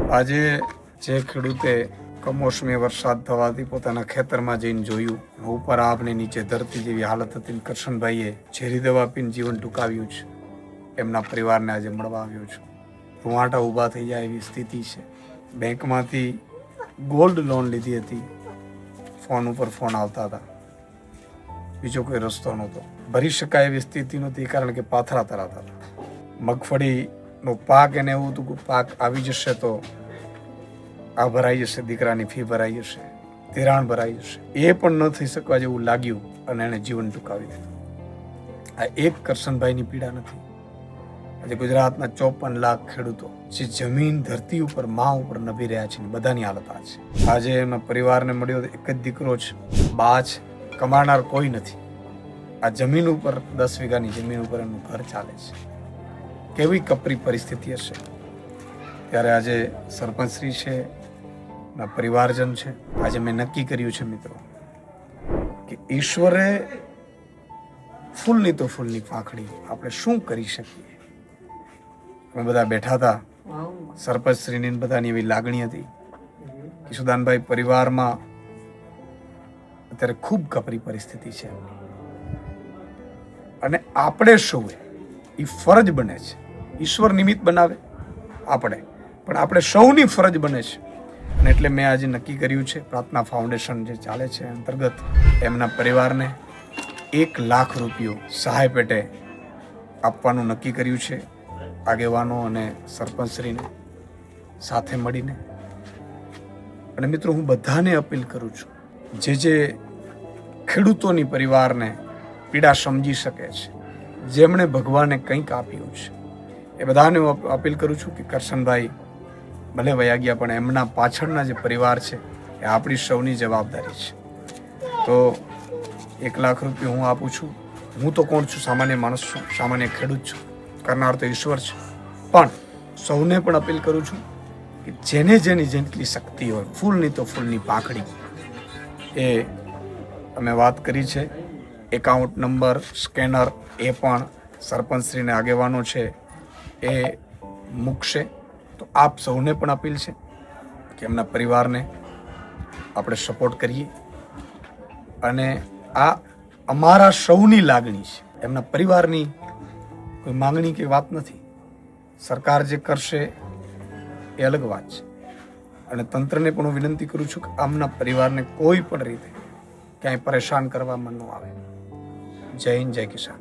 આજે જે ખેડૂતે કમોસમી વરસાદ થવાથી પોતાના ખેતરમાં જઈને જોયું, ઉપર આપને નીચે ધરતી જેવી હાલત હતી, કરશનભાઈએ ઝેરી દવા પીને જીવન ટૂંકાવ્યું છે. એમના પરિવારને આજે મળવા આવ્યો છું. રૂવાટા ઊભા થઈ જાય એવી સ્થિતિ છે. બેંકમાંથી ગોલ્ડ લોન લીધી હતી, ફોન ઉપર ફોન આવતા હતા, બીજો કોઈ રસ્તો નહોતો, ભરી શકાય એવી સ્થિતિ નહોતી, કારણ કે પાથરા તરાતા હતા. મગફળીનો પાક એને એવું હતું કે પાક આવી જશે તો આ ભરાઈ જશે, દીકરાની ફી ભરાઈ જશે, ધિરાણ ભરાઈ જશે, એ પણ ન થઈ શકવા જેવું લાગ્યું અને એને જીવન ટૂંકાવી દીધું. આ એક કરશનભાઈની પીડા નથી. આજે ગુજરાતના 54 લાખ ખેડૂતો જે જમીન ધરતી ઉપર મા ઉપર નભી રહ્યા છે, બધાની હાલત આ છે. આજે એમના પરિવારને મળ્યો એક જ દીકરો છે, બા છે, કમાનાર કોઈ નથી. આ જમીન ઉપર 10 વીઘાની જમીન ઉપર એમનું ઘર ચાલે છે. કેવી કપરી પરિસ્થિતિ હશે. ત્યારે આજે સરપંચશ્રી છે, ના પરિવારજન છે, આજે મેં નક્કી કર્યું છે મિત્રો કે ઈશ્વરે ફૂલની તો ફૂલની પાંખડી, આપણે શું કરી શકીએ. અમે બધા બેઠા હતા, સરપંચશ્રીની બધાની એવી લાગણી હતી કે સુદાનભાઈ પરિવારમાં અત્યારે ખૂબ કપરી પરિસ્થિતિ છે અને આપણે સૌએ એ ફરજ બને છે. ઈશ્વર નિમિત્ત બનાવે આપણે, પણ આપણે સૌની ફરજ બને છે. અને એટલે મેં આજે નક્કી કર્યું છે, પ્રાર્થના ફાઉન્ડેશન જે ચાલે છે અંતર્ગત એમના પરિવારને 1 લાખ રૂપિયો સહાય પેટે આપવાનું નક્કી કર્યું છે. આગેવાનો અને સરપંચશ્રીને સાથે મળીને. અને મિત્રો, હું બધાને અપીલ કરું છું, જે ખેડૂતોની પરિવારને પીડા સમજી શકે છે, જેમણે ભગવાને કંઈક આપ્યું છે, એ બધાને હું અપીલ કરું છું કે કરશનભાઈ ભલે વયા ગયા, પણ એમના પાછળના જે પરિવાર છે એ આપણી સૌની જવાબદારી છે. તો 1 લાખ રૂપિયા હું આપું છું. હું તો કોણ છું? સામાન્ય માણસ છું, સામાન્ય ખેડૂત છું. કરનાર તો ઈશ્વર છે. પણ સૌને પણ અપીલ કરું છું કે જેની જેટલી શક્તિ હોય, ફૂલની તો ફૂલની પાંખડી, એ અમે વાત કરી છે. એકાઉન્ટ નંબર, સ્કેનર એ પણ સરપંચશ્રીને આગેવાનો છે એ મૂકશે. તો આપ સૌને પણ અપીલ છે કે એમના પરિવારને આપણે સપોર્ટ કરીએ. અને આ અમારા સૌની લાગણી છે, એમના પરિવારની કોઈ માંગણી કે વાત નથી. સરકાર જે કરશે એ અલગ વાત છે. અને તંત્રને પણ હું વિનંતી કરું છું કે આમના પરિવારને કોઈ પણ રીતે ક્યાંય પરેશાન કરવામાં ન આવે. જય હિન્દ, જય કિસાન.